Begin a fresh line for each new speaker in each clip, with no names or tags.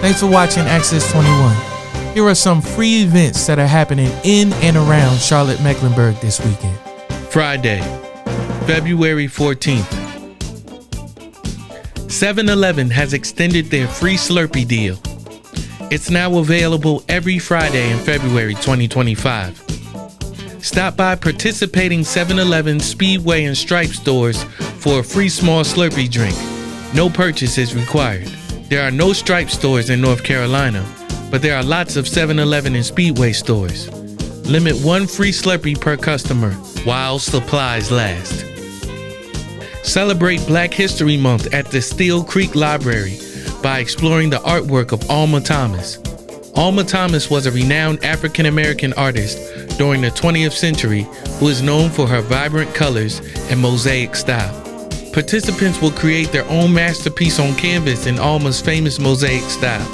Thanks for watching Access 21. Here are some free events that are happening in and around Charlotte-Mecklenburg this weekend.
Friday, February 14th. 7-Eleven has extended their free Slurpee deal. It's now available every Friday in February 2025. Stop by participating 7-Eleven, Speedway, and Stripe stores for a free small Slurpee drink. No purchase is required. There are no Stripe stores in North Carolina, but there are lots of 7-Eleven and Speedway stores. Limit one free Slurpee per customer while supplies last. Celebrate Black History Month at the Steel Creek Library by exploring the artwork of Alma Thomas. Alma Thomas was a renowned African-American artist during the 20th century who is known for her vibrant colors and mosaic style. Participants will create their own masterpiece on canvas in Alma's famous mosaic style.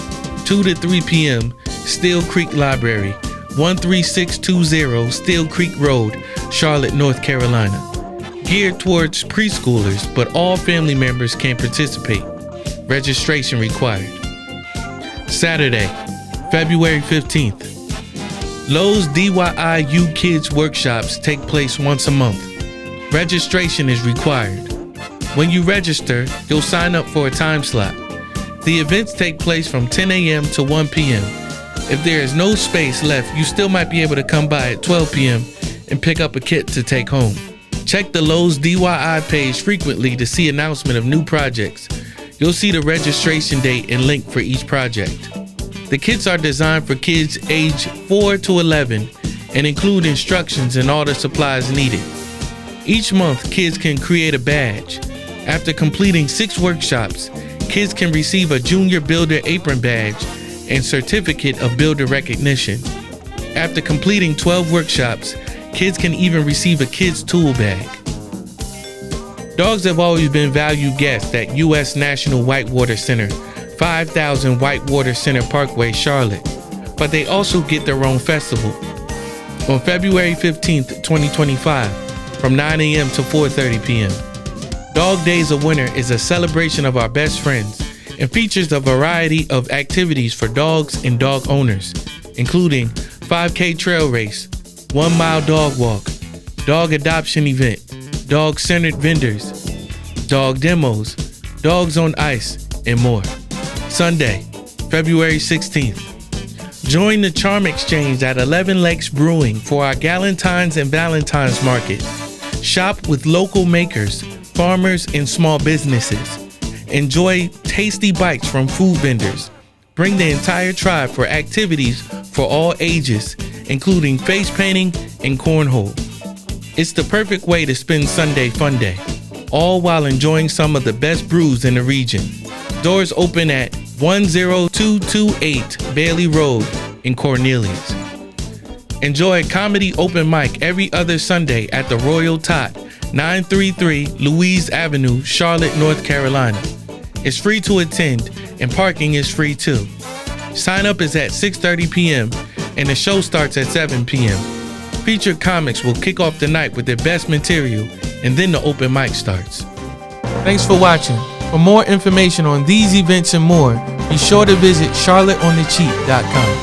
2 to 3 p.m., Steel Creek Library, 13620 Steel Creek Road, Charlotte, North Carolina. Geared towards preschoolers, but all family members can participate. Registration required. Saturday, February 15th. Lowe's DIY Kids workshops take place once a month. Registration is required. When you register, you'll sign up for a time slot. The events take place from 10 a.m. to 1 p.m. If there is no space left, you still might be able to come by at 12 p.m. and pick up a kit to take home. Check the Lowe's DIY page frequently to see announcement of new projects. You'll see the registration date and link for each project. The kits are designed for kids age 4 to 11 and include instructions and all the supplies needed. Each month, kids can create a badge. After completing 6 workshops, kids can receive a Junior Builder Apron badge and Certificate of Builder Recognition. After completing 12 workshops, kids can even receive a kid's tool bag. Dogs have always been valued guests at U.S. National Whitewater Center, 5000 Whitewater Center Parkway, Charlotte, but they also get their own festival. On February 15th, 2025, from 9 a.m. to 4:30 p.m. Dog Days of Winter is a celebration of our best friends and features a variety of activities for dogs and dog owners, including 5K trail race, 1 mile dog walk, dog adoption event, dog-centered vendors, dog demos, dogs on ice, and more. Sunday, February 16th. Join the Charm Exchange at 11 Lakes Brewing for our Galentines and Valentines market. Shop with local makers, farmers, and small businesses. Enjoy tasty bites from food vendors. Bring the entire tribe for activities for all ages, including face painting and cornhole. It's the perfect way to spend Sunday Fun Day, all while enjoying some of the best brews in the region. Doors open at 10228 Bailey Road in Cornelius. Enjoy a comedy open mic every other Sunday at the Royal Tot, 933 Louise Avenue, Charlotte, North Carolina. It's free to attend and parking is free too. Sign up is at 6:30 p.m. and the show starts at 7 p.m. Featured comics will kick off the night with their best material and then the open mic starts.
Thanks for watching. For more information on these events and more, be sure to visit charlotteonthecheap.com.